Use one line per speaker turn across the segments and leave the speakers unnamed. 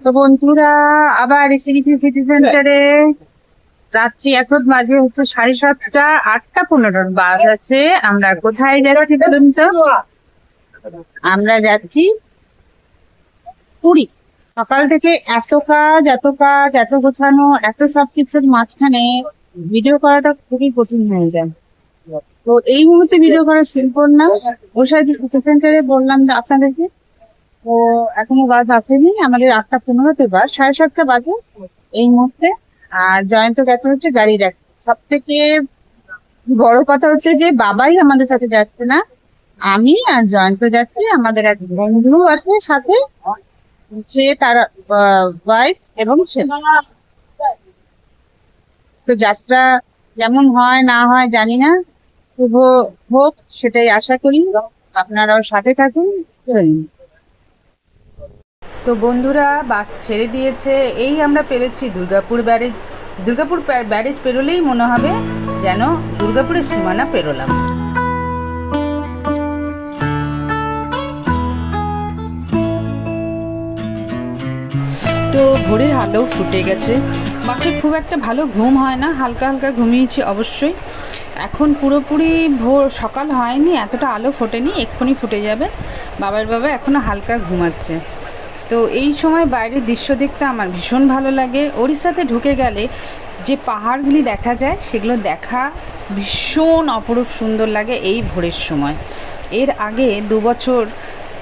তো বন্ধুরা, আবার সিটি সেন্টারে যাচ্ছি। এখন বাজে হচ্ছে 7:30, 8:15 বাস আছে। আমরা কোথায় যাচ্ছি বলুন তো? আমরা যাচ্ছি পুরী। সকাল থেকে এত কাজ এত কাজ, এত গোছানো, এত সবকিছুর মাঝখানে ভিডিও করাটা খুবই কঠিন হয়ে যায়। তো এই মুহূর্তে ভিডিও করা শুরু করলাম। ওষুধ সিটি সেন্টারে বললাম যে আপনাদেরকে। তো এখনো বাস আসেনি, আমাদের 8:15 বাস, 7:30 বাজে এই মুহূর্তে। আর জয়ন্ত গেছে হচ্ছে গাড়ি রাখতে। সব থেকে বড় কথা হচ্ছে যে বাবাই আমাদের সাথে যাচ্ছে না, আমি আর জয়ন্ত যাচ্ছি। আমাদের এক বন্ধু আছে সাথে, সে তার ওয়াইফ এবং ছেলে। তো যাত্রা যেমন হয় না হয় জানি না, শুভ হোক সেটাই আশা করি। আপনারাও সাথে থাকুন। তো বন্ধুরা, বাস ছেড়ে দিয়েছে। এই আমরা পেরেছি দুর্গাপুর ব্যারেজ। দুর্গাপুর ব্যারেজ পেরোলেই মনে হবে যেন দুর্গাপুরের সীমানা পেরোলাম। তো ভোরের আলো ফুটে গেছে। বাসে খুব একটা ভালো ঘুম হয় না, হালকা হালকা ঘুমিয়েছি অবশ্যই। এখন পুরোপুরি ভোর সকাল হয়নি, এতটা আলো ফোটেনি, এক্ষুনি ফুটে যাবে। বাবার বাবা এখনও হালকা ঘুমাচ্ছে। তো এই সময় বাইরের দৃশ্য দেখতে আমার ভীষণ ভালো লাগে। ওড়িশাতে ঢুকে গেলে যে পাহাড়গুলি দেখা যায় সেগুলো দেখা ভীষণ অপরূপ সুন্দর লাগে এই ভোরের সময়। এর আগে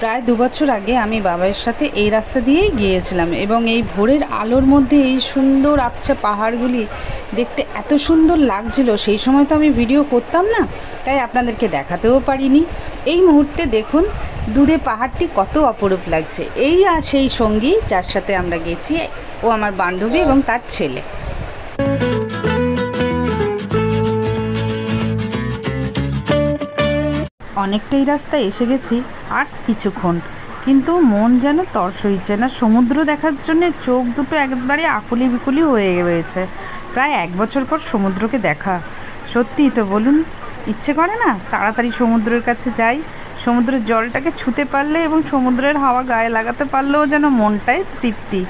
প্রায় 2 বছর আগে আমি বাবার সাথে এই রাস্তা দিয়েই গিয়েছিলাম, এবং এই ভোরের আলোর মধ্যে এই সুন্দর আবছা পাহাড়গুলি দেখতে এত সুন্দর লাগছিল। সেই সময় তো আমি ভিডিও করতাম না, তাই আপনাদেরকে দেখাতেও পারিনি। এই মুহূর্তে দেখুন দূরে পাহাড়টি কত অপরূপ লাগছে। এই সেই সঙ্গী যার সাথে আমরা গেছি, ও আমার বান্ধবী এবং তার ছেলে। অনেকটাই রাস্তা এসে গেছি, আর কিছুক্ষণ, কিন্তু মন যেন তর সইছে না। সমুদ্র দেখার জন্য চোখ দুটো একবারে আকুলি বিকুলি হয়ে রয়েছে। প্রায় 1 বছর পর সমুদ্রকে দেখা, সত্যিই তো বলুন, ইচ্ছে করে না তাড়াতাড়ি সমুদ্রের কাছে যাই। সমুদ্রের জলটাকে ছুঁতে পারলে এবং সমুদ্রের হাওয়া গায়ে লাগাতে পারলেও যেন মনটাই তৃপ্তি।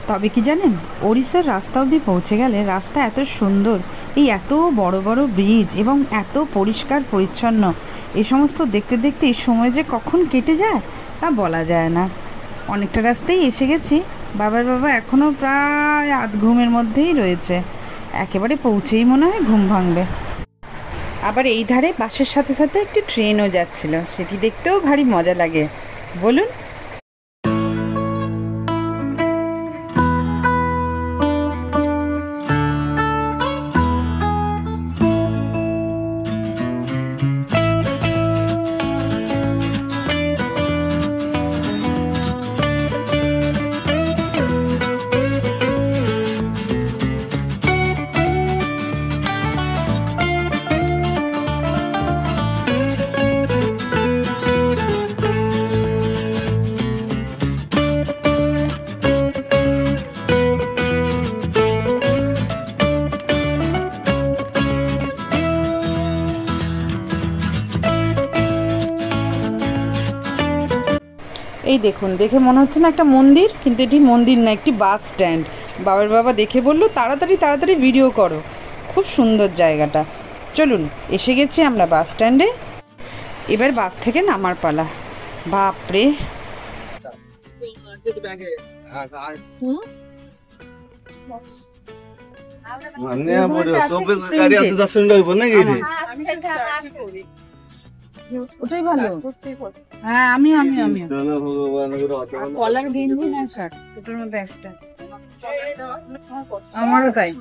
তবে কি জানেন, ওড়িশার রাস্তা অবধি পৌঁছে গেলে রাস্তা এত সুন্দর, এই এত বড় বড় ব্রিজ এবং এত পরিষ্কার পরিচ্ছন্ন, এই সমস্ত দেখতে দেখতে এই সময় যে কখন কেটে যায় তা বলা যায় না। অনেকটা রাস্তায় এসে গেছি। বাবার বাবা এখনও প্রায় আধ ঘুমের মধ্যেই রয়েছে, একেবারে পৌঁছেই মনে হয় ঘুম ভাঙবে। আবার এই ধারে বাসের সাথে সাথে একটি ট্রেনও যাচ্ছিল, সেটি দেখতেও ভারী মজা লাগে বলুন। এই দেখুন, দেখে মনে হচ্ছে না একটা মন্দির, কিন্তু এটি মন্দির না, একটি বাস স্ট্যান্ড। বাবার বাবা দেখে বললো তাড়াতাড়ি তাড়াতাড়ি ভিডিও করো, খুব সুন্দর জায়গাটা। চলুন, এসে গেছি আমরা বাস স্ট্যান্ডে। এবার বাস থেকে নামার পালা। বাপরে, ওটাই ভালো। হ্যাঁ, আমি কলার গেঞ্জি না শার্ট, ওটার মধ্যে একটা। আমারও তাই।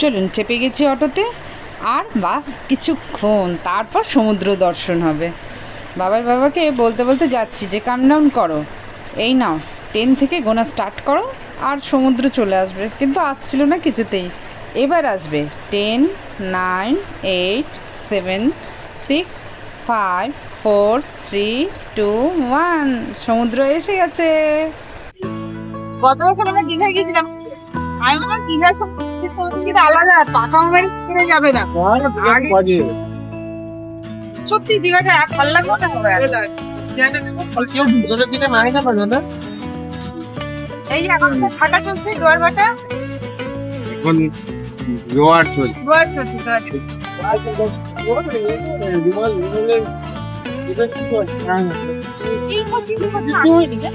চলুন, চেপে গেছি অটোতে, আর বাস কিছুক্ষণ, তারপর সমুদ্র দর্শন হবে। বাবার বাবাকে বলতে বলতে যাচ্ছি যে কাম ডাউন করো, এই নাও 10 থেকে গোনা স্টার্ট করো, আর সমুদ্র চলে আসবে। কিন্তু আসছিল না কিছুতেই। এবার আসবে 10, 9, 8, 7, 6, 5, 4 3 2 1 সমুদ্র এসে গেছে।
গত বছর আমরা দীঘায় গেছিলাম, আমি বললাম দীঘার সমুদ্র কিন্তু আলাদা, পাকা মারি কিনে যাবে না। সত্যি দীঘাটা ভালো লাগলো না। এই যে এখন ফাটা চলছে, জোয়ার ভাটা,
এখন জোয়ার চলছে।
এই সব কিছু কথা হয়নি রে।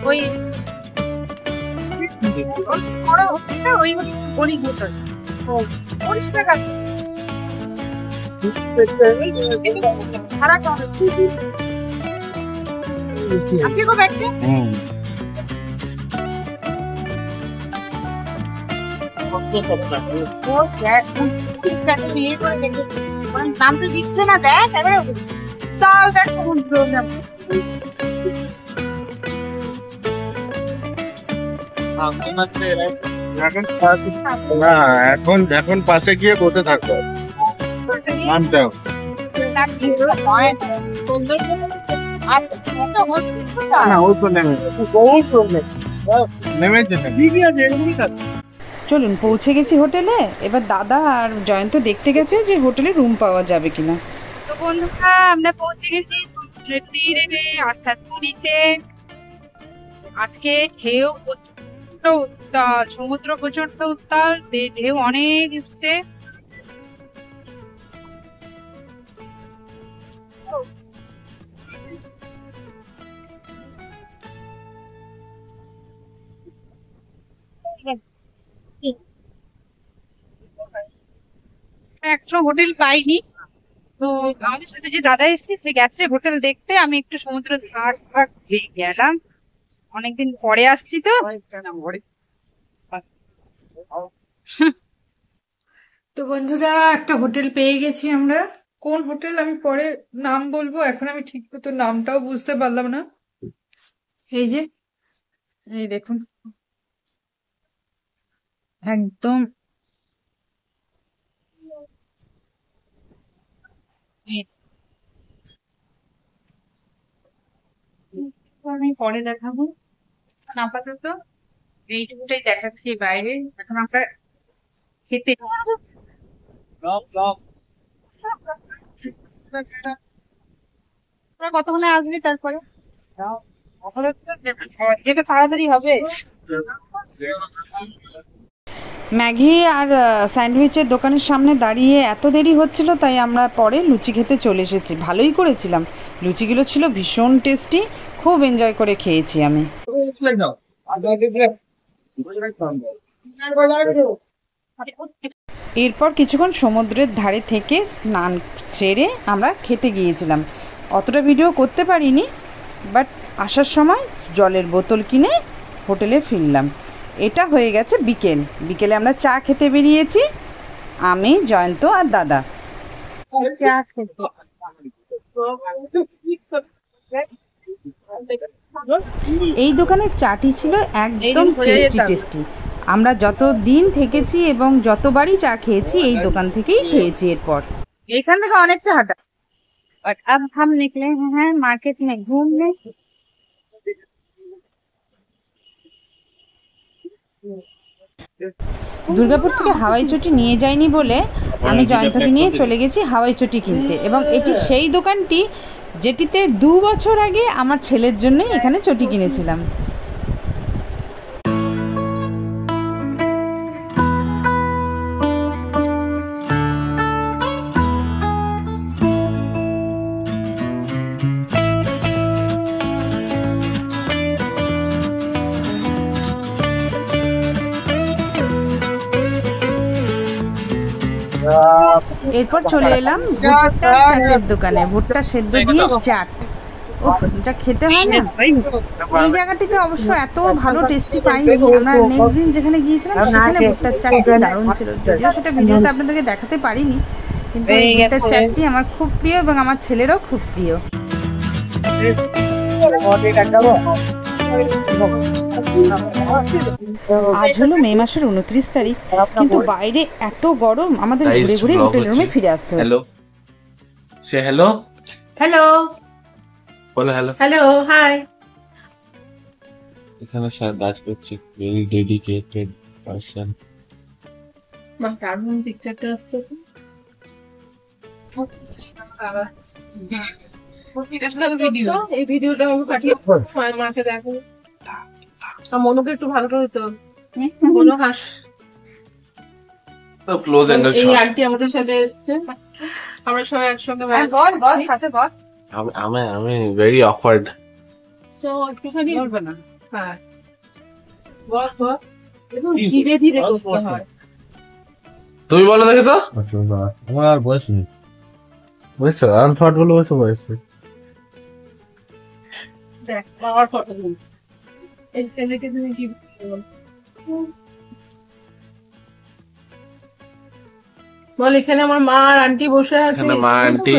ওই বড় হচ্ছে ওই গলি ভেতর পরিষ্কার আছে। খারাপ আছে গো ব্যাগটা। বিয়ে করে নাম তো দিচ্ছে না, দেখ তাও দেখ
এখন পাশে গিয়ে বসে থাকবো, মানতে হবে।
চলুন পৌঁছে গেছি হোটেলে। এবার দাদা আর জয়ন্ত দেখতে গেছে যে হোটেলে রুম পাওয়া যাবে কিনা।
তো বন্ধুরা আমরা পৌঁছে গেছি সমুদ্রের তীরে অর্থাৎ পুরীতে। আজকে ঢেউ প্রচন্ড উত্তাল, সমুদ্র প্রচন্ড উত্তাল, ঢেউ অনেক এসছে। একটা হোটেল পাইনি, তো আমাদের সাথে যে দাদা এসেছে সে গেছে হোটেল দেখতে। আমি একটু সমুদ্র ধার ধার গেলাম, অনেকদিন পরে আসছি তো।
তো বন্ধুরা একটা হোটেল পেয়ে গেছি আমরা। কোন হোটেল আমি পরে নাম বলবো, এখন আমি ঠিক মতো নামটাও বুঝতে পারলাম না। এই যে এই দেখুন, একদম
আমি পরে দেখাবো, আপাতত এইটুকুটাই দেখাচ্ছি বাইরে। এখন আমরা খেতে কতক্ষণে আসবি, তারপরে যেটা তাড়াতাড়ি হবে।
ম্যাগি আর স্যান্ডউইচের দোকানের সামনে দাঁড়িয়ে এত দেরি হচ্ছিল, তাই আমরা পরে লুচি খেতে চলে এসেছি। ভালোই করেছিলাম, লুচিগুলো ছিল ভীষণ টেস্টি, খুব এনজয় করে খেয়েছি আমি। এরপর কিছুক্ষণ সমুদ্রের ধারে থেকে স্নান সেরে আমরা খেতে গিয়েছিলাম। অতটা ভিডিও করতে পারিনি, বাট আসার সময় জলের বোতল কিনে হোটেলে ফিরলাম। এটা হয়ে গেছে বিকেলে আমরা চা খেতে বেরিয়েছি, আমি, জয়ন্ত আর দাদা। এই দোকানের চাটি ছিল একদম টেস্টি। আমরা যত দিন থেকেছি এবং যতবারই চা খেয়েছি এই দোকান থেকেই খেয়েছি। এরপর
এখান থেকে অনেকটা হাঁটা। और अब हम निकले हैं मार्केट में घूमने।
দুর্গাপুর থেকে হাওয়াই চটি নিয়ে যায়নি বলে আমি জয়ন্তকে নিয়ে চলে গেছি হাওয়াই চটি কিনতে, এবং এটি সেই দোকানটি যেটিতে 2 বছর আগে আমার ছেলের জন্যই এখানে চটি কিনেছিলাম। এরপর চলে এলাম ভুট্টার চাটের দোকানে। ভুট্টা সেদ্ধ দিয়ে চাট, ওহ যা খেতে হয় না। এই জায়গাটিতে অবশ্য এত ভালো টেস্টি পাইনি। আমরা নেক্সট দিন যেখানে গিয়েছিলাম সেখানে ভুট্টার চাটটি দারুণ ছিল, যদিও সেটা ভিডিওতে আপনাদেরকে দেখাতে পারিনি, কিন্তু এই ভুট্টার চাটটি আমার খুব প্রিয় এবং আমার ছেলেরও খুব প্রিয়। আজ হলো মে মাসের 29 তারিখ, কিন্তু বাইরে এত গরম, আমাদের ঘুরে ঘুরে হোটেল রুমে ফিরে আসতে হবে।
হ্যালো, সে হ্যালো,
হ্যালো
বলো হ্যালো।
Hello hi.
এখানে স্যার কাজ করছে, ভেরি ডেডিকেটেড পারসন।
দারুণ পিকচারটা আসছে। এই ভিডিওটা আমি পাঠিয়ে মায়ের মাকে দেখো, আর মনুকে একটু ভালো করে তো মনু হাস।
ক্লোজ অ্যাঙ্গেল
এই
শট।
আন্টি আমাদের সাথে এসেছে, আমরা সবাই একসঙ্গে
আমি ভেরি অকওয়ার্ড।
সো একটুখানি বলবে না। হ্যাঁ বল বল, ধীরে ধীরে করতে হয়।
তুমি বলো দেখি তো।
আমার আর বয়স নেই।
বুঝছো, আনথট বলে বলছো বয়স।
দেখ বাবার ফটো দিচ্ছি, এই ছেলেকে তুমি কি বল। এখানে আমার মা আর আন্টি বসে আছে,
এখানে মা আন্টি,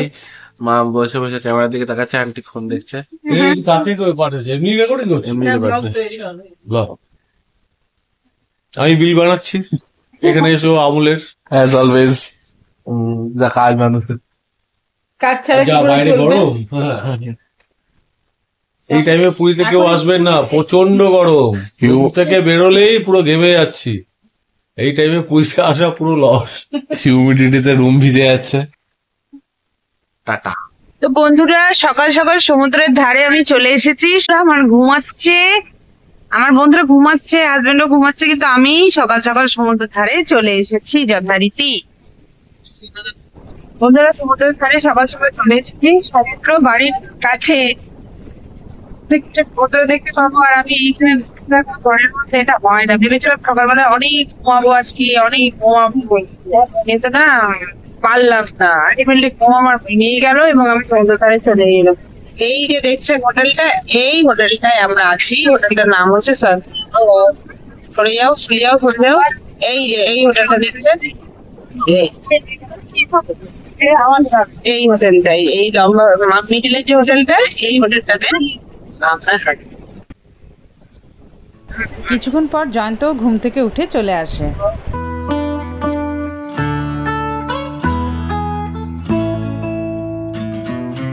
মা বসে বসে ক্যামেরার দিকে তাকাচ্ছে, আন্টি ফোন দেখছে।
কাকে করে পাঠাচ্ছে? এমনি রেকর্ডিং করছে?
এমনি
ব্লগ
ব্যাপার।
তৈরি হবে।
ব্লগ। আমি বিল বানাচ্ছি এখানে এসো আমুলের।
অ্যাজ অলওয়েজ, যা কাজ মানুষের।
কাজ ছাড়া কি
যা
করে
বাইরে
চলবে?
গরম। এই টাইমে পুরীতে কেউ আসবেন না, প্রচন্ড গরম। রুম থেকে বেরোলেই পুরো ঘেমে যাচ্ছি। এই টাইমে পুরীতে আসা পুরো লস।
হিউমিডিটিতে রুম ভিজে যাচ্ছে। টাটা।
তো বন্ধুরা, সকাল সকাল সমুদ্রের ধারে আমি চলে এসেছি। আমার ঘুমাচ্ছে, আমার বন্ধুরা ঘুমাচ্ছে, হাজবেন্ডও ঘুমাচ্ছে, কিন্তু আমি সকাল সকাল সমুদ্রের ধারে চলে এসেছি যথারীতি। বন্ধুরা, সমুদ্রের ধারে সকাল সকাল চলে এসেছি, সমুদ্র বাড়ির কাছে। সমুদ্র দেখতে পাবো, আর আমি এইখানে ঘরের মধ্যে এটা হয় না। ভেবেছিলাম সকালবেলা অনেক ঘুমাবো, আজকে অনেক ঘুমাবো, কিন্তু না পারলাম না। আলটিমেটলি ঘুম আমার ভেঙে গেল এবং আমি সমুদ্র ধারে চলে এলাম। এই যে দেখছেন হোটেলটা, এই হোটেলটায় আমরা আছি। হোটেলটার নাম হচ্ছে সরে যাও সরে যাও সরে যাও, এই যে এই হোটেলটা দেখছেন, এই হোটেলটাই, এই লম্বা মিডিলের যে হোটেলটা, এই হোটেলটাতে আমরা থাকি। কিছুক্ষণ পর জয়ন্ত ঘুম থেকে উঠে চলে আসে।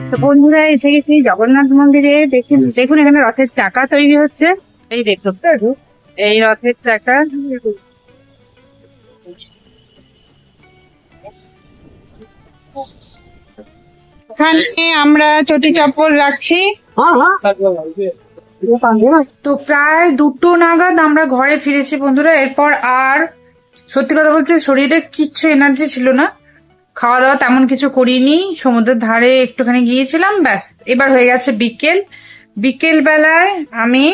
তো বন্ধুরা, এসে গেছি জগন্নাথ মন্দিরে। দেখুন এখানে রথের চাকা তৈরি হচ্ছে, এই দেখুন এই রথের চাকা। এখানে আমরা চটি চপ্পল রাখছি। তো প্রায় 2টো নাগাদ আমরা ঘরে ফিরেছি বন্ধুরা। এরপর আর সত্যি কথা বলছি, শরীরে কিচ্ছু এনার্জি ছিল না, খাওয়া দাওয়া তেমন কিছু করিনি। সমুদ্রের ধারে একটুখানি গিয়েছিলাম, ব্যাস। এবার হয়ে গেছে বিকেল বেলায় আমি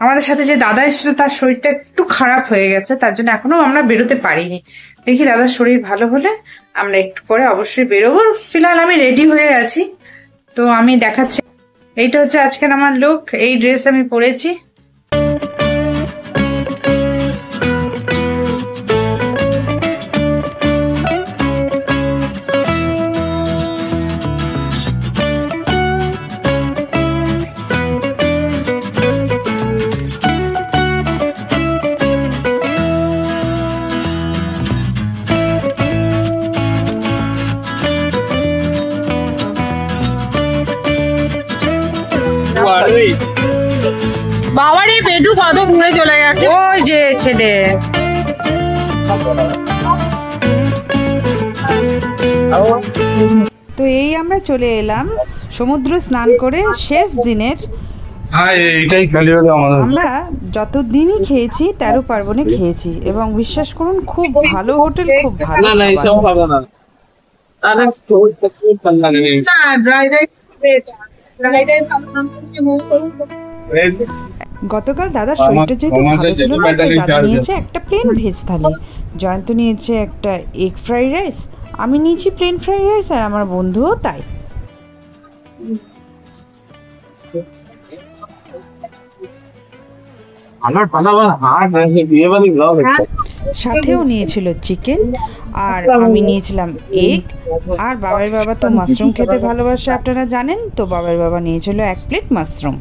আমাদের সাথে যে দাদা এসেছিল, তার শরীরটা একটু খারাপ হয়ে গেছে, তার জন্য এখনো আমরা বেরোতে পারিনি। দেখি দাদার শরীর ভালো হলে আমরা একটু পরে অবশ্যই বেরোবো। ফিলহাল আমি রেডি হয়ে আছি, তো আমি দেখাচ্ছি। এইটা হচ্ছে আজকের আমার লুক, এই ড্রেস আমি পরেছি।
বাবারে পেটু কত দূরে চলে গেছে,
ওই যে ছেলে। তো এই আমরা চলে এলাম সমুদ্র স্নান করে শেষ দিনের।
এইটাই খালি হলো আমাদের।
আমরা যতদিনই খেয়েছি 13 পার্বণে খেয়েছি, এবং বিশ্বাস করুন খুব ভালো হোটেল, খুব ভালো খাবার।
না ড্রাই রাইস
গতকাল দাদার শরীরটা যেহেতু ভালো ছিল না, তাই দাদা নিয়েছে একটা প্লেন ভেজ থালি, জয়ন্ত নিয়েছে একটা এগ ফ্রাইড রাইস, আমি নিয়েছি প্লেন ফ্রাইড রাইস, আর আমার বন্ধুও তাই। সাথেও নিয়েছিল চিকেন, আর আমি নিয়েছিলাম এগ, আর বাবার বাবা তো মাশরুম খেতে ভালোবাসে, আপনারা জানেন, তো বাবার বাবা নিয়েছিল 1 প্লেট মাশরুম।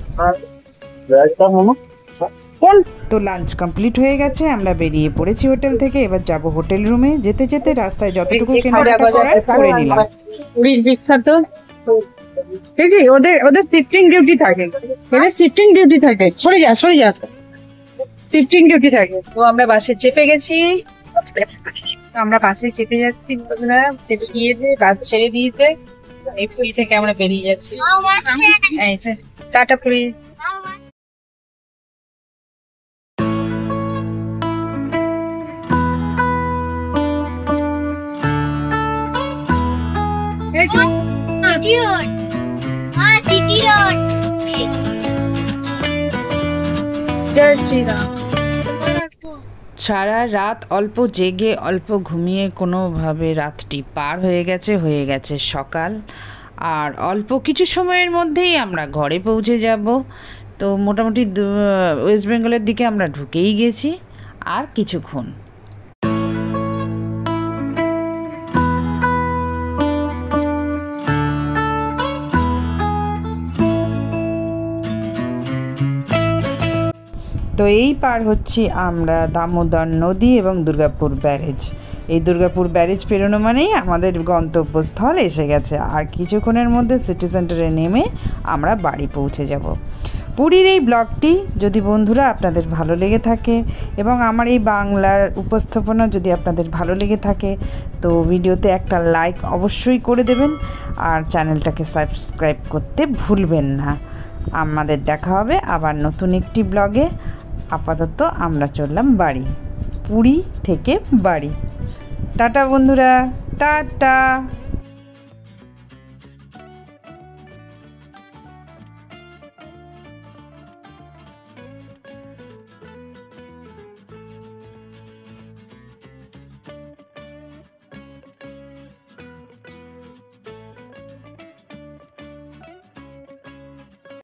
তো লাঞ্চ কমপ্লিট হয়ে গেছে, আমরা বেরিয়ে পড়েছি হোটেল থেকে। এবার যাব হোটেল রুমে। যেতে যেতে রাস্তায় যতটুকু কেনাকাটা করার করে নিলাম।
পুরীর বিখ্যাত দেখি ওদের ওদের শিফটিং ডিউটি থাকে, ওদের শিফটিং ডিউটি থাকে। সরে যা শিফটিং ডিউটি থাকে। তো আমরা বাসে চেপে গেছি, তো আমরা বাসে চেপে যাচ্ছি। বন্ধুরা চেপে গিয়েছে, বাস ছেড়ে দিয়েছে, এই পুরী থেকে আমরা বেরিয়ে যাচ্ছি। এই যে tata Puri.
City Road. City Road.
জয় শ্রীরাম।
সারা রাত অল্প জেগে অল্প ঘুমিয়ে কোনোভাবে রাতটি পার হয়ে গেছে সকাল। আর অল্প কিছু সময়ের মধ্যেই আমরা ঘরে পৌঁছে যাব। তো মোটামুটি ওয়েস্ট বেঙ্গলের দিকে আমরা ঢুকেই গেছি আর কিছুক্ষণ। তো এই পার হচ্ছি আমরা দামোদর নদী এবং দুর্গাপুর ব্যারেজ। এই দুর্গাপুর ব্যারেজ পেরোনো মানেই আমাদের গন্তব্যস্থল এসে গেছে। আর কিছুক্ষণের মধ্যে সিটি সেন্টারে নেমে আমরা বাড়ি পৌঁছে যাব। পুরীর এই ব্লগটি যদি বন্ধুরা আপনাদের ভালো লেগে থাকে এবং আমার এই বাংলার উপস্থাপনা যদি আপনাদের ভালো লেগে থাকে, তো ভিডিওতে একটা লাইক অবশ্যই করে দেবেন আর চ্যানেলটাকে সাবস্ক্রাইব করতে ভুলবেন না। আমাদের দেখা হবে আবার নতুন একটি ব্লগে। আপাতত আমরা চললাম বাড়ি, পুরী থেকে বাড়ি। টাটা বন্ধুরা, টাটা।